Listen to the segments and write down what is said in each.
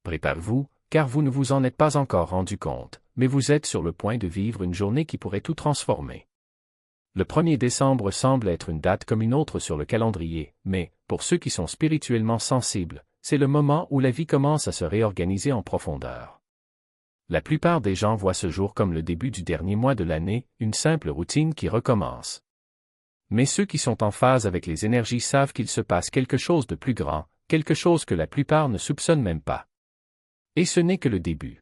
Préparez-vous, car vous ne vous en êtes pas encore rendu compte, mais vous êtes sur le point de vivre une journée qui pourrait tout transformer. Le 1er décembre semble être une date comme une autre sur le calendrier, mais, pour ceux qui sont spirituellement sensibles, c'est le moment où la vie commence à se réorganiser en profondeur. La plupart des gens voient ce jour comme le début du dernier mois de l'année, une simple routine qui recommence. Mais ceux qui sont en phase avec les énergies savent qu'il se passe quelque chose de plus grand, quelque chose que la plupart ne soupçonnent même pas. Et ce n'est que le début.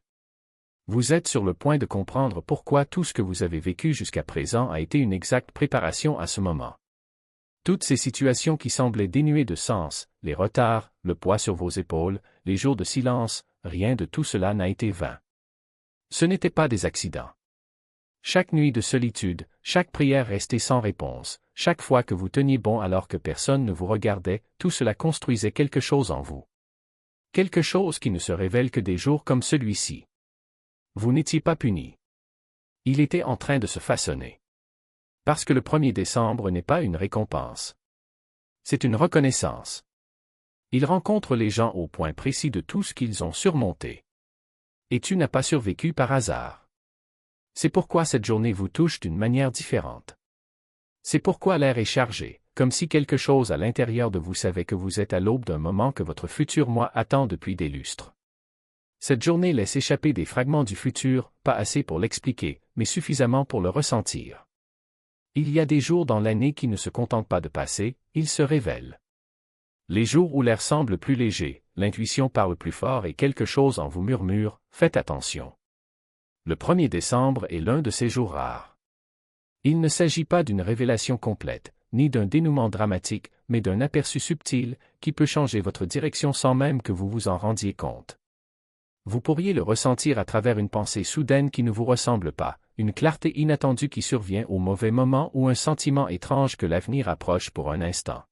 Vous êtes sur le point de comprendre pourquoi tout ce que vous avez vécu jusqu'à présent a été une exacte préparation à ce moment. Toutes ces situations qui semblaient dénuées de sens, les retards, le poids sur vos épaules, les jours de silence, rien de tout cela n'a été vain. Ce n'étaient pas des accidents. Chaque nuit de solitude, chaque prière restée sans réponse, chaque fois que vous teniez bon alors que personne ne vous regardait, tout cela construisait quelque chose en vous. Quelque chose qui ne se révèle que des jours comme celui-ci. Vous n'étiez pas puni. Il était en train de se façonner. Parce que le 1er décembre n'est pas une récompense. C'est une reconnaissance. Il rencontre les gens au point précis de tout ce qu'ils ont surmonté. Et tu n'as pas survécu par hasard. C'est pourquoi cette journée vous touche d'une manière différente. C'est pourquoi l'air est chargé, comme si quelque chose à l'intérieur de vous savait que vous êtes à l'aube d'un moment que votre futur moi attend depuis des lustres. Cette journée laisse échapper des fragments du futur, pas assez pour l'expliquer, mais suffisamment pour le ressentir. Il y a des jours dans l'année qui ne se contentent pas de passer, ils se révèlent. Les jours où l'air semble plus léger, l'intuition parle plus fort et quelque chose en vous murmure, faites attention. Le 1er décembre est l'un de ces jours rares. Il ne s'agit pas d'une révélation complète, ni d'un dénouement dramatique, mais d'un aperçu subtil, qui peut changer votre direction sans même que vous vous en rendiez compte. Vous pourriez le ressentir à travers une pensée soudaine qui ne vous ressemble pas, une clarté inattendue qui survient au mauvais moment ou un sentiment étrange que l'avenir approche pour un instant.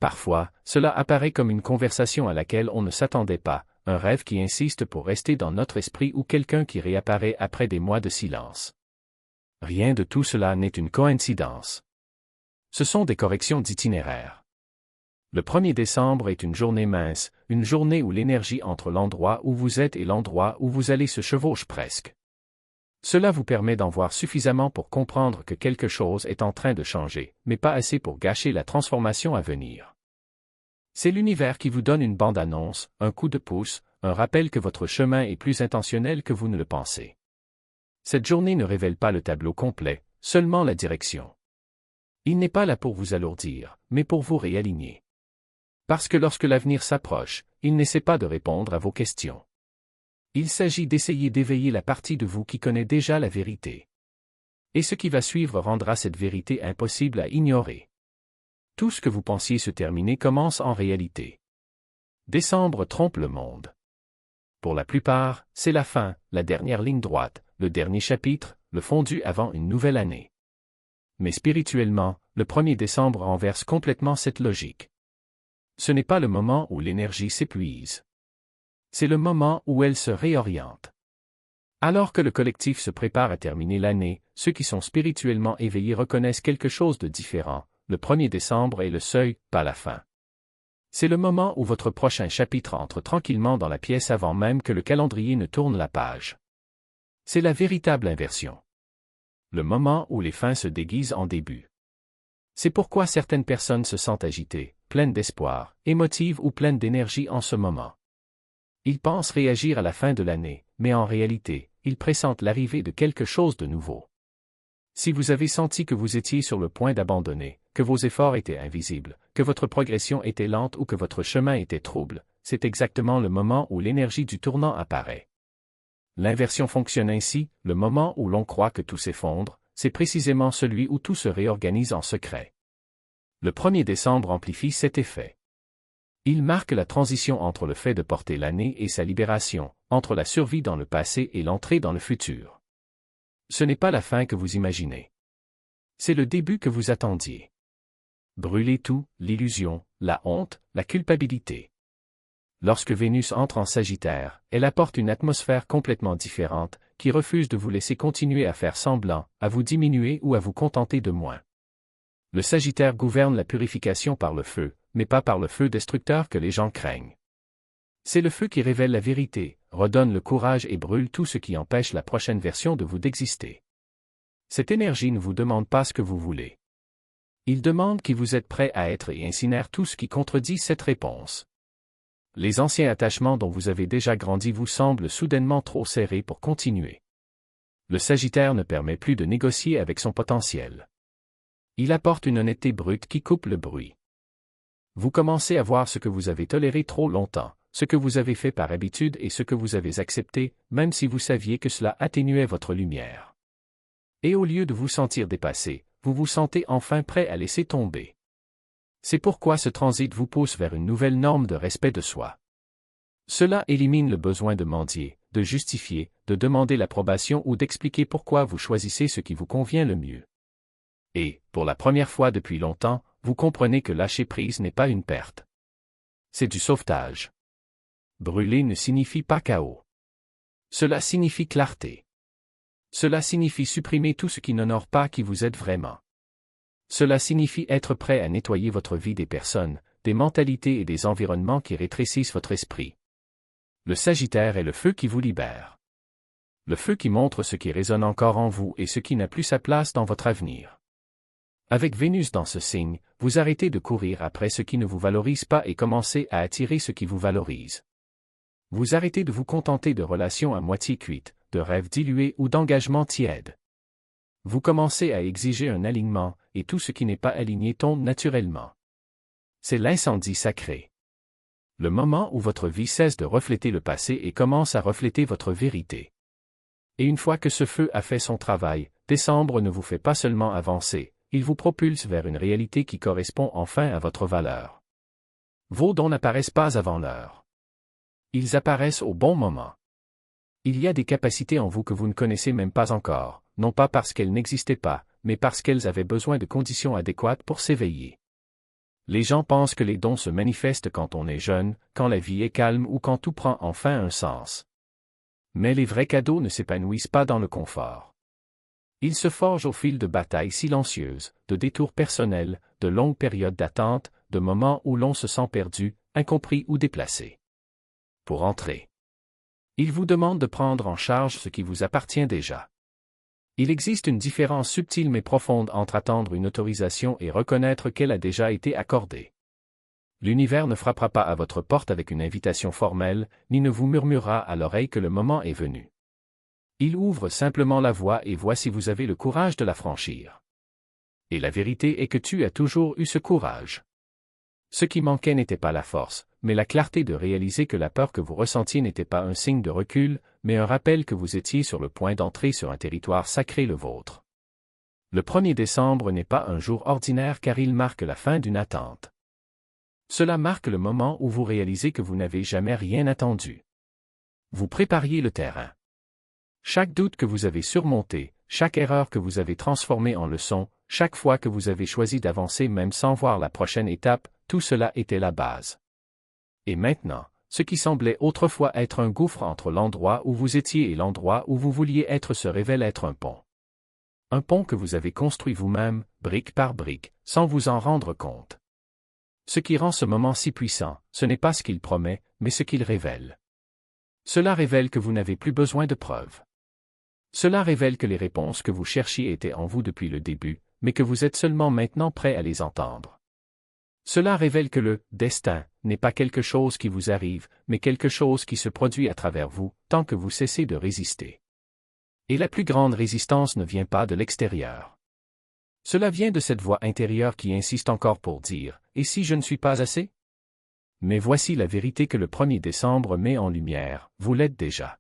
Parfois, cela apparaît comme une conversation à laquelle on ne s'attendait pas, un rêve qui insiste pour rester dans notre esprit ou quelqu'un qui réapparaît après des mois de silence. Rien de tout cela n'est une coïncidence. Ce sont des corrections d'itinéraire. Le 1er décembre est une journée mince, une journée où l'énergie entre l'endroit où vous êtes et l'endroit où vous allez se chevauche presque. Cela vous permet d'en voir suffisamment pour comprendre que quelque chose est en train de changer, mais pas assez pour gâcher la transformation à venir. C'est l'univers qui vous donne une bande-annonce, un coup de pouce, un rappel que votre chemin est plus intentionnel que vous ne le pensez. Cette journée ne révèle pas le tableau complet, seulement la direction. Il n'est pas là pour vous alourdir, mais pour vous réaligner. Parce que lorsque l'avenir s'approche, il n'essaie pas de répondre à vos questions. Il s'agit d'essayer d'éveiller la partie de vous qui connaît déjà la vérité. Et ce qui va suivre rendra cette vérité impossible à ignorer. Tout ce que vous pensiez se terminer commence en réalité. Décembre trompe le monde. Pour la plupart, c'est la fin, la dernière ligne droite, le dernier chapitre, le fondu avant une nouvelle année. Mais spirituellement, le 1er décembre renverse complètement cette logique. Ce n'est pas le moment où l'énergie s'épuise. C'est le moment où elle se réoriente. Alors que le collectif se prépare à terminer l'année, ceux qui sont spirituellement éveillés reconnaissent quelque chose de différent. Le 1er décembre est le seuil, pas la fin. C'est le moment où votre prochain chapitre entre tranquillement dans la pièce avant même que le calendrier ne tourne la page. C'est la véritable inversion. Le moment où les fins se déguisent en début. C'est pourquoi certaines personnes se sentent agitées, pleines d'espoir, émotives ou pleines d'énergie en ce moment. Ils pensent réagir à la fin de l'année, mais en réalité, ils pressentent l'arrivée de quelque chose de nouveau. Si vous avez senti que vous étiez sur le point d'abandonner, que vos efforts étaient invisibles, que votre progression était lente ou que votre chemin était trouble, c'est exactement le moment où l'énergie du tournant apparaît. L'inversion fonctionne ainsi, le moment où l'on croit que tout s'effondre, c'est précisément celui où tout se réorganise en secret. Le 1er décembre amplifie cet effet. Il marque la transition entre le fait de porter l'année et sa libération, entre la survie dans le passé et l'entrée dans le futur. Ce n'est pas la fin que vous imaginez. C'est le début que vous attendiez. Brûlez tout, l'illusion, la honte, la culpabilité. Lorsque Vénus entre en Sagittaire, elle apporte une atmosphère complètement différente, qui refuse de vous laisser continuer à faire semblant, à vous diminuer ou à vous contenter de moins. Le Sagittaire gouverne la purification par le feu, mais pas par le feu destructeur que les gens craignent. C'est le feu qui révèle la vérité, redonne le courage et brûle tout ce qui empêche la prochaine version de vous d'exister. Cette énergie ne vous demande pas ce que vous voulez. Il demande qui vous êtes prêt à être et incinère tout ce qui contredit cette réponse. Les anciens attachements dont vous avez déjà grandi vous semblent soudainement trop serrés pour continuer. Le Sagittaire ne permet plus de négocier avec son potentiel. Il apporte une honnêteté brute qui coupe le bruit. Vous commencez à voir ce que vous avez toléré trop longtemps, ce que vous avez fait par habitude et ce que vous avez accepté, même si vous saviez que cela atténuait votre lumière. Et au lieu de vous sentir dépassé, vous vous sentez enfin prêt à laisser tomber. C'est pourquoi ce transit vous pousse vers une nouvelle norme de respect de soi. Cela élimine le besoin de mendier, de justifier, de demander l'approbation ou d'expliquer pourquoi vous choisissez ce qui vous convient le mieux. Et, pour la première fois depuis longtemps, vous comprenez que lâcher prise n'est pas une perte. C'est du sauvetage. Brûler ne signifie pas chaos. Cela signifie clarté. Cela signifie supprimer tout ce qui n'honore pas qui vous êtes vraiment. Cela signifie être prêt à nettoyer votre vie des personnes, des mentalités et des environnements qui rétrécissent votre esprit. Le Sagittaire est le feu qui vous libère. Le feu qui montre ce qui résonne encore en vous et ce qui n'a plus sa place dans votre avenir. Avec Vénus dans ce signe, vous arrêtez de courir après ce qui ne vous valorise pas et commencez à attirer ce qui vous valorise. Vous arrêtez de vous contenter de relations à moitié cuites, de rêves dilués ou d'engagements tièdes. Vous commencez à exiger un alignement, et tout ce qui n'est pas aligné tombe naturellement. C'est l'incendie sacré. Le moment où votre vie cesse de refléter le passé et commence à refléter votre vérité. Et une fois que ce feu a fait son travail, décembre ne vous fait pas seulement avancer, il vous propulse vers une réalité qui correspond enfin à votre valeur. Vos dons n'apparaissent pas avant l'heure. Ils apparaissent au bon moment. Il y a des capacités en vous que vous ne connaissez même pas encore, non pas parce qu'elles n'existaient pas, mais parce qu'elles avaient besoin de conditions adéquates pour s'éveiller. Les gens pensent que les dons se manifestent quand on est jeune, quand la vie est calme ou quand tout prend enfin un sens. Mais les vrais cadeaux ne s'épanouissent pas dans le confort. Ils se forgent au fil de batailles silencieuses, de détours personnels, de longues périodes d'attente, de moments où l'on se sent perdu, incompris ou déplacé. Pour entrer, il vous demande de prendre en charge ce qui vous appartient déjà. Il existe une différence subtile mais profonde entre attendre une autorisation et reconnaître qu'elle a déjà été accordée. L'univers ne frappera pas à votre porte avec une invitation formelle, ni ne vous murmurera à l'oreille que le moment est venu. Il ouvre simplement la voie et voit si vous avez le courage de la franchir. Et la vérité est que tu as toujours eu ce courage. Ce qui manquait n'était pas la force, mais la clarté de réaliser que la peur que vous ressentiez n'était pas un signe de recul, mais un rappel que vous étiez sur le point d'entrer sur un territoire sacré le vôtre. Le 1er décembre n'est pas un jour ordinaire car il marque la fin d'une attente. Cela marque le moment où vous réalisez que vous n'avez jamais rien attendu. Vous prépariez le terrain. Chaque doute que vous avez surmonté, chaque erreur que vous avez transformée en leçon, chaque fois que vous avez choisi d'avancer même sans voir la prochaine étape, tout cela était la base. Et maintenant, ce qui semblait autrefois être un gouffre entre l'endroit où vous étiez et l'endroit où vous vouliez être se révèle être un pont. Un pont que vous avez construit vous-même, brique par brique, sans vous en rendre compte. Ce qui rend ce moment si puissant, ce n'est pas ce qu'il promet, mais ce qu'il révèle. Cela révèle que vous n'avez plus besoin de preuves. Cela révèle que les réponses que vous cherchiez étaient en vous depuis le début, mais que vous êtes seulement maintenant prêt à les entendre. Cela révèle que le « destin » n'est pas quelque chose qui vous arrive, mais quelque chose qui se produit à travers vous, tant que vous cessez de résister. Et la plus grande résistance ne vient pas de l'extérieur. Cela vient de cette voix intérieure qui insiste encore pour dire « Et si je ne suis pas assez ?» Mais voici la vérité que le 1er décembre met en lumière, vous l'êtes déjà.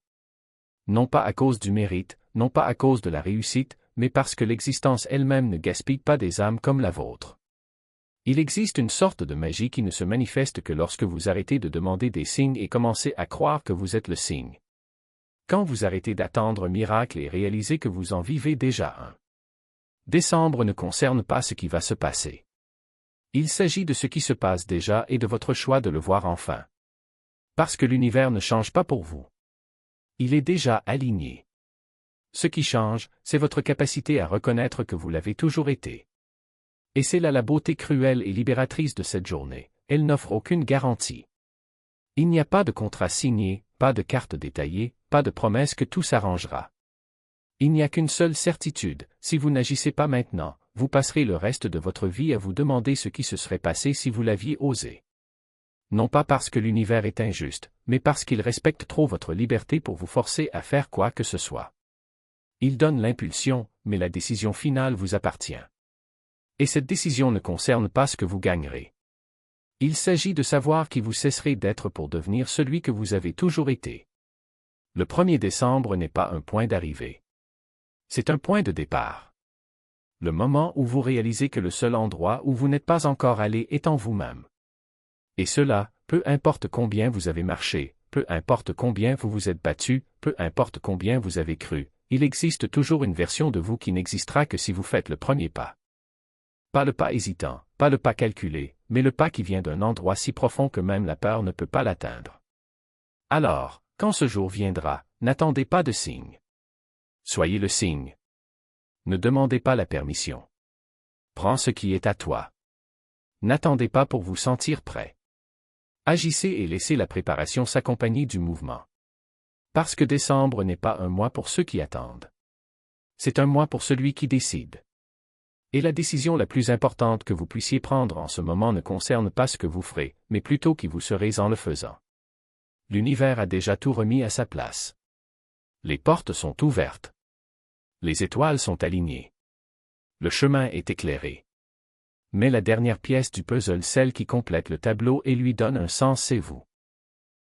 Non pas à cause du mérite, non pas à cause de la réussite, mais parce que l'existence elle-même ne gaspille pas des âmes comme la vôtre. Il existe une sorte de magie qui ne se manifeste que lorsque vous arrêtez de demander des signes et commencez à croire que vous êtes le signe. Quand vous arrêtez d'attendre un miracle et réalisez que vous en vivez déjà un. Décembre ne concerne pas ce qui va se passer. Il s'agit de ce qui se passe déjà et de votre choix de le voir enfin. Parce que l'univers ne change pas pour vous. Il est déjà aligné. Ce qui change, c'est votre capacité à reconnaître que vous l'avez toujours été. Et c'est là la beauté cruelle et libératrice de cette journée, elle n'offre aucune garantie. Il n'y a pas de contrat signé, pas de carte détaillée, pas de promesse que tout s'arrangera. Il n'y a qu'une seule certitude, si vous n'agissez pas maintenant, vous passerez le reste de votre vie à vous demander ce qui se serait passé si vous l'aviez osé. Non pas parce que l'univers est injuste, mais parce qu'il respecte trop votre liberté pour vous forcer à faire quoi que ce soit. Il donne l'impulsion, mais la décision finale vous appartient. Et cette décision ne concerne pas ce que vous gagnerez. Il s'agit de savoir qui vous cesserez d'être pour devenir celui que vous avez toujours été. Le 1er décembre n'est pas un point d'arrivée. C'est un point de départ. Le moment où vous réalisez que le seul endroit où vous n'êtes pas encore allé est en vous-même. Et cela, peu importe combien vous avez marché, peu importe combien vous vous êtes battu, peu importe combien vous avez cru, il existe toujours une version de vous qui n'existera que si vous faites le premier pas. Pas le pas hésitant, pas le pas calculé, mais le pas qui vient d'un endroit si profond que même la peur ne peut pas l'atteindre. Alors, quand ce jour viendra, n'attendez pas de signe. Soyez le signe. Ne demandez pas la permission. Prends ce qui est à toi. N'attendez pas pour vous sentir prêt. Agissez et laissez la préparation s'accompagner du mouvement. Parce que décembre n'est pas un mois pour ceux qui attendent. C'est un mois pour celui qui décide. Et la décision la plus importante que vous puissiez prendre en ce moment ne concerne pas ce que vous ferez, mais plutôt qui vous serez en le faisant. L'univers a déjà tout remis à sa place. Les portes sont ouvertes. Les étoiles sont alignées. Le chemin est éclairé. Mais la dernière pièce du puzzle, celle qui complète le tableau et lui donne un sens, c'est vous.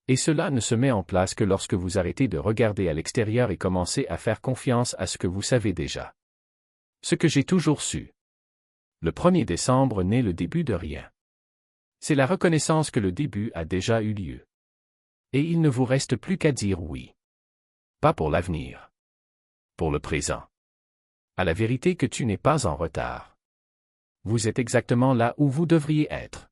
Et cela ne se met en place que lorsque vous arrêtez de regarder à l'extérieur et commencez à faire confiance à ce que vous savez déjà. Ce que j'ai toujours su. Le 1er décembre n'est le début de rien. C'est la reconnaissance que le début a déjà eu lieu. Et il ne vous reste plus qu'à dire oui. Pas pour l'avenir. Pour le présent. À la vérité que tu n'es pas en retard. Vous êtes exactement là où vous devriez être.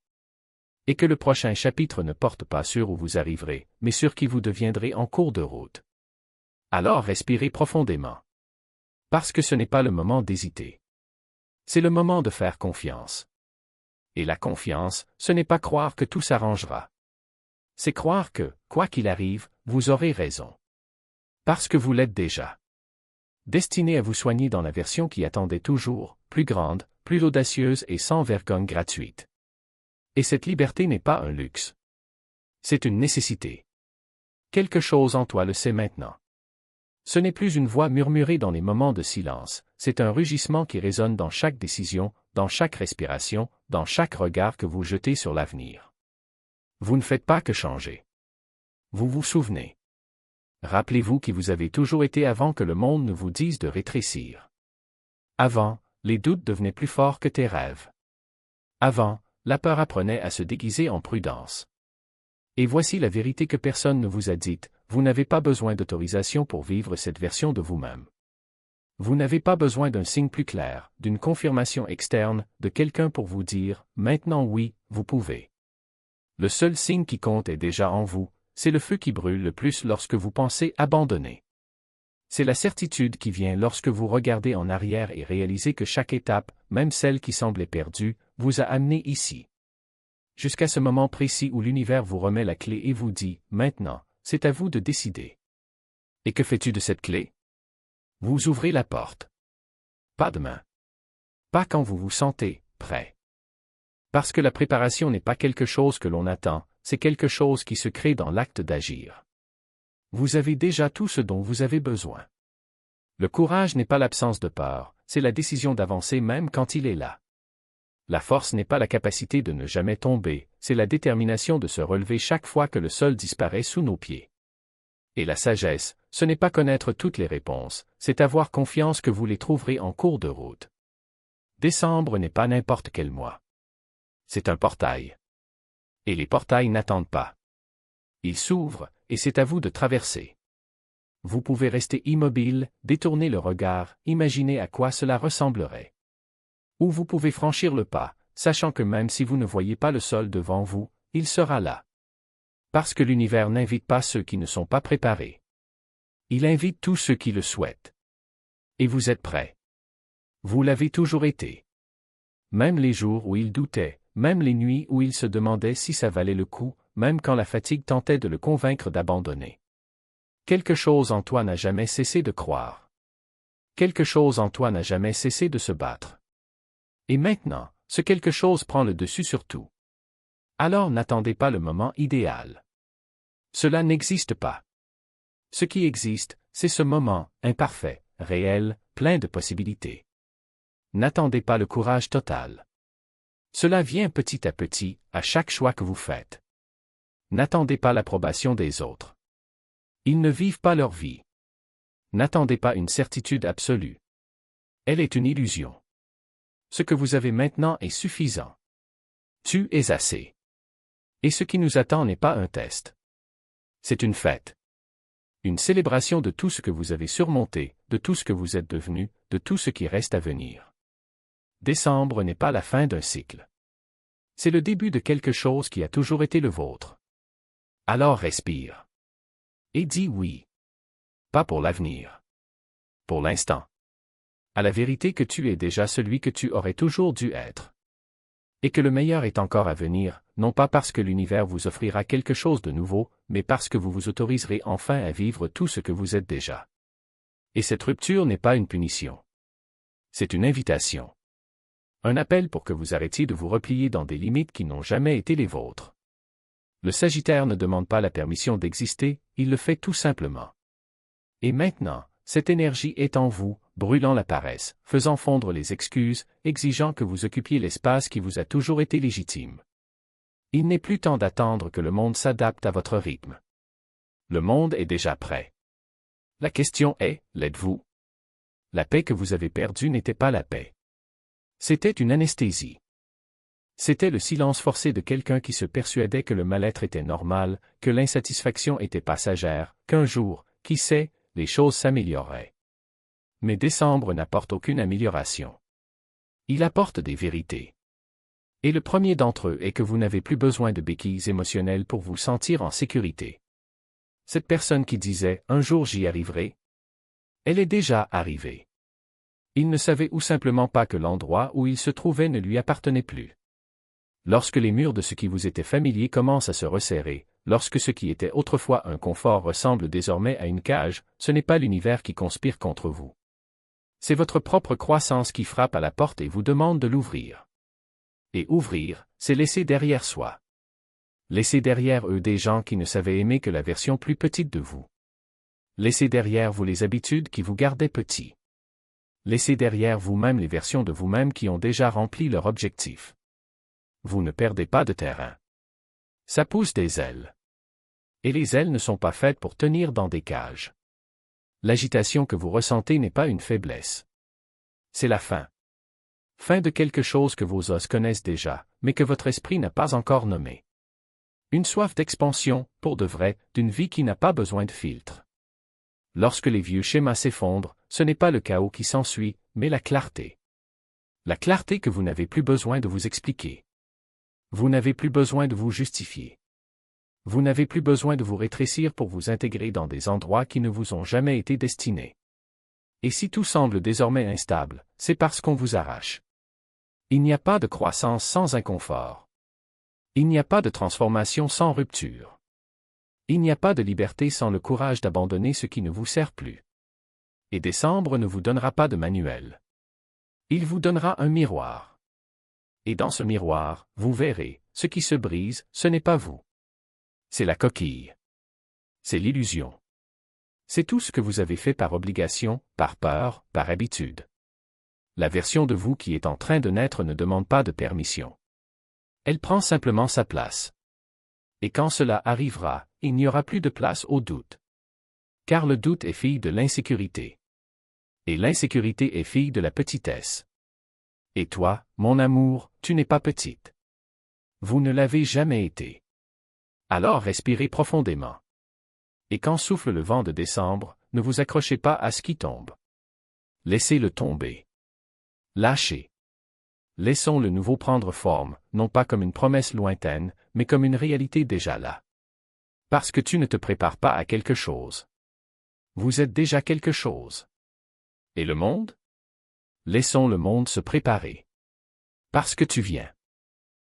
Et que le prochain chapitre ne porte pas sur où vous arriverez, mais sur qui vous deviendrez en cours de route. Alors respirez profondément. Parce que ce n'est pas le moment d'hésiter. C'est le moment de faire confiance. Et la confiance, ce n'est pas croire que tout s'arrangera. C'est croire que, quoi qu'il arrive, vous aurez raison. Parce que vous l'êtes déjà. Destiné à vous soigner dans la version qui attendait toujours, plus grande, plus audacieuse et sans vergogne gratuite. Et cette liberté n'est pas un luxe. C'est une nécessité. Quelque chose en toi le sait maintenant. Ce n'est plus une voix murmurée dans les moments de silence, c'est un rugissement qui résonne dans chaque décision, dans chaque respiration, dans chaque regard que vous jetez sur l'avenir. Vous ne faites pas que changer. Vous vous souvenez. Rappelez-vous qui vous avez toujours été avant que le monde ne vous dise de rétrécir. Avant, les doutes devenaient plus forts que tes rêves. Avant, la peur apprenait à se déguiser en prudence. Et voici la vérité que personne ne vous a dite, vous n'avez pas besoin d'autorisation pour vivre cette version de vous-même. Vous n'avez pas besoin d'un signe plus clair, d'une confirmation externe, de quelqu'un pour vous dire, maintenant oui, vous pouvez. Le seul signe qui compte est déjà en vous, c'est le feu qui brûle le plus lorsque vous pensez abandonner. C'est la certitude qui vient lorsque vous regardez en arrière et réalisez que chaque étape, même celle qui semblait perdue, vous a amené ici. Jusqu'à ce moment précis où l'univers vous remet la clé et vous dit, maintenant, c'est à vous de décider. Et que fais-tu de cette clé? Vous ouvrez la porte. Pas demain. Pas quand vous vous sentez prêt. Parce que la préparation n'est pas quelque chose que l'on attend, c'est quelque chose qui se crée dans l'acte d'agir. Vous avez déjà tout ce dont vous avez besoin. Le courage n'est pas l'absence de peur, c'est la décision d'avancer même quand il est là. La force n'est pas la capacité de ne jamais tomber, c'est la détermination de se relever chaque fois que le sol disparaît sous nos pieds. Et la sagesse, ce n'est pas connaître toutes les réponses, c'est avoir confiance que vous les trouverez en cours de route. Décembre n'est pas n'importe quel mois. C'est un portail. Et les portails n'attendent pas. Ils s'ouvrent, et c'est à vous de traverser. Vous pouvez rester immobile, détourner le regard, imaginer à quoi cela ressemblerait. Ou vous pouvez franchir le pas, sachant que même si vous ne voyez pas le sol devant vous, il sera là. Parce que l'univers n'invite pas ceux qui ne sont pas préparés. Il invite tous ceux qui le souhaitent. Et vous êtes prêts. Vous l'avez toujours été. Même les jours où il doutait, même les nuits où il se demandait si ça valait le coup, même quand la fatigue tentait de le convaincre d'abandonner. Quelque chose en toi n'a jamais cessé de croire. Quelque chose en toi n'a jamais cessé de se battre. Et maintenant, ce quelque chose prend le dessus sur tout. Alors n'attendez pas le moment idéal. Cela n'existe pas. Ce qui existe, c'est ce moment, imparfait, réel, plein de possibilités. N'attendez pas le courage total. Cela vient petit à petit, à chaque choix que vous faites. N'attendez pas l'approbation des autres. Ils ne vivent pas leur vie. N'attendez pas une certitude absolue. Elle est une illusion. Ce que vous avez maintenant est suffisant. Tu es assez. Et ce qui nous attend n'est pas un test. C'est une fête. Une célébration de tout ce que vous avez surmonté, de tout ce que vous êtes devenu, de tout ce qui reste à venir. Décembre n'est pas la fin d'un cycle. C'est le début de quelque chose qui a toujours été le vôtre. Alors respire. Et dis oui. Pas pour l'avenir. Pour l'instant. À la vérité que tu es déjà celui que tu aurais toujours dû être. Et que le meilleur est encore à venir, non pas parce que l'univers vous offrira quelque chose de nouveau, mais parce que vous vous autoriserez enfin à vivre tout ce que vous êtes déjà. Et cette rupture n'est pas une punition. C'est une invitation. Un appel pour que vous arrêtiez de vous replier dans des limites qui n'ont jamais été les vôtres. Le Sagittaire ne demande pas la permission d'exister, il le fait tout simplement. Et maintenant, cette énergie est en vous, brûlant la paresse, faisant fondre les excuses, exigeant que vous occupiez l'espace qui vous a toujours été légitime. Il n'est plus temps d'attendre que le monde s'adapte à votre rythme. Le monde est déjà prêt. La question est, l'êtes-vous? La paix que vous avez perdue n'était pas la paix. C'était une anesthésie. C'était le silence forcé de quelqu'un qui se persuadait que le mal-être était normal, que l'insatisfaction était passagère, qu'un jour, qui sait, les choses s'amélioreraient. Mais décembre n'apporte aucune amélioration. Il apporte des vérités. Et le premier d'entre eux est que vous n'avez plus besoin de béquilles émotionnelles pour vous sentir en sécurité. Cette personne qui disait « un jour j'y arriverai », elle est déjà arrivée. Il ne savait ou simplement pas que l'endroit où il se trouvait ne lui appartenait plus. Lorsque les murs de ce qui vous était familier commencent à se resserrer, lorsque ce qui était autrefois un confort ressemble désormais à une cage, ce n'est pas l'univers qui conspire contre vous. C'est votre propre croissance qui frappe à la porte et vous demande de l'ouvrir. Et ouvrir, c'est laisser derrière soi. Laisser derrière eux des gens qui ne savaient aimer que la version plus petite de vous. Laissez derrière vous les habitudes qui vous gardaient petit. Laissez derrière vous-même les versions de vous-même qui ont déjà rempli leur objectif. Vous ne perdez pas de terrain. Ça pousse des ailes. Et les ailes ne sont pas faites pour tenir dans des cages. L'agitation que vous ressentez n'est pas une faiblesse. C'est la fin. Fin de quelque chose que vos os connaissent déjà, mais que votre esprit n'a pas encore nommé. Une soif d'expansion, pour de vrai, d'une vie qui n'a pas besoin de filtre. Lorsque les vieux schémas s'effondrent, ce n'est pas le chaos qui s'ensuit, mais la clarté. La clarté que vous n'avez plus besoin de vous expliquer. Vous n'avez plus besoin de vous justifier. Vous n'avez plus besoin de vous rétrécir pour vous intégrer dans des endroits qui ne vous ont jamais été destinés. Et si tout semble désormais instable, c'est parce qu'on vous arrache. Il n'y a pas de croissance sans inconfort. Il n'y a pas de transformation sans rupture. Il n'y a pas de liberté sans le courage d'abandonner ce qui ne vous sert plus. Et décembre ne vous donnera pas de manuel. Il vous donnera un miroir. Et dans ce miroir, vous verrez, ce qui se brise, ce n'est pas vous. C'est la coquille. C'est l'illusion. C'est tout ce que vous avez fait par obligation, par peur, par habitude. La version de vous qui est en train de naître ne demande pas de permission. Elle prend simplement sa place. Et quand cela arrivera, il n'y aura plus de place au doute. Car le doute est fille de l'insécurité. Et l'insécurité est fille de la petitesse. Et toi, mon amour, tu n'es pas petite. Vous ne l'avez jamais été. Alors respirez profondément. Et quand souffle le vent de décembre, ne vous accrochez pas à ce qui tombe. Laissez-le tomber. Lâchez. Laissons le nouveau prendre forme, non pas comme une promesse lointaine, mais comme une réalité déjà là. Parce que tu ne te prépares pas à quelque chose. Vous êtes déjà quelque chose. Et le monde? Laissons le monde se préparer. Parce que tu viens.